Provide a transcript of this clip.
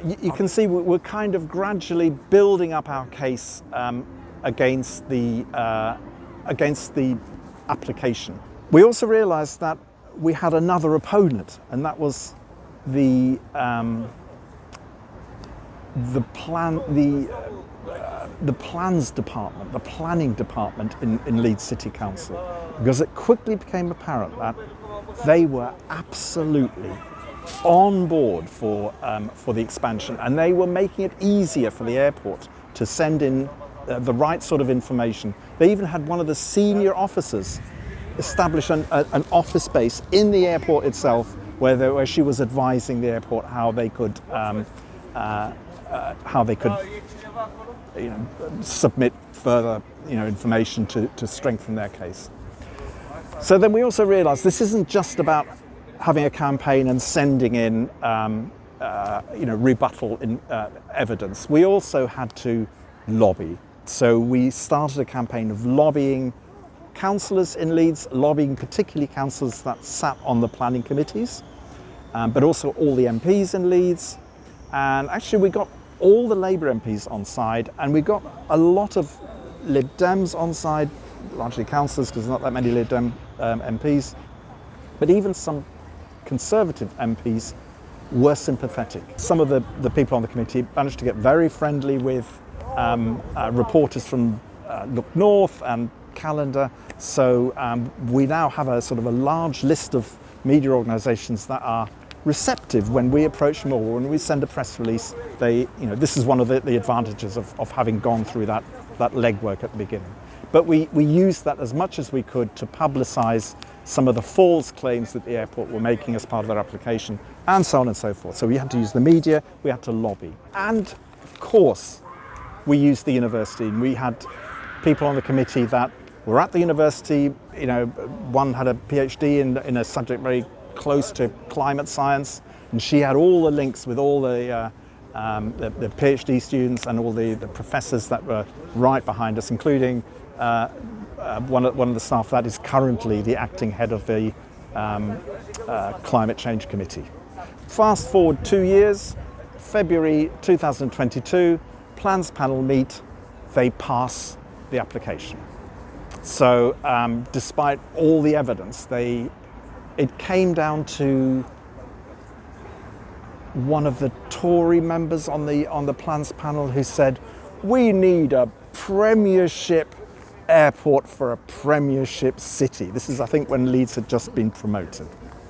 you can see we're kind of gradually building up our case against the application. We also realised that we had another opponent, and that was the plans department, the planning department in Leeds City Council, because it quickly became apparent that they were absolutely on board for the expansion, and they were making it easier for the airport to send in the right sort of information. They even had one of the senior officers establish an office space in the airport itself, where she was advising the airport how they could submit further information to strengthen their case. So then we also realised this isn't just about having a campaign and sending in rebuttal evidence. We also had to lobby. So we started a campaign of lobbying councillors in Leeds, lobbying particularly councillors that sat on the planning committees, but also all the MPs in Leeds. And actually we got all the Labour MPs on side, and we got a lot of Lib Dems on side, largely councillors because there's not that many Lib Dem MPs, but even some Conservative MPs were sympathetic. Some of the people on the committee managed to get very friendly with reporters from Look North and Calendar, so we now have a sort of a large list of media organisations that are receptive when we approach them, or when we send a press release. This is one of the advantages of having gone through that legwork at the beginning. But we used that as much as we could to publicise some of the false claims that the airport were making as part of their application, and so on and so forth. So we had to use the media, we had to lobby. And of course, we used the university, and we had people on the committee that were at the university. One had a PhD in a subject very close to climate science, and she had all the links with all the PhD students and all the professors that were right behind us, including one of the staff that is currently the acting head of the Climate Change Committee. Fast forward 2 years, February 2022, plans panel meet, they pass the application. So despite all the evidence, it came down to one of the Tory members on the plans panel who said, "We need a premiership airport for a premiership city." This is, I think, when Leeds had just been promoted.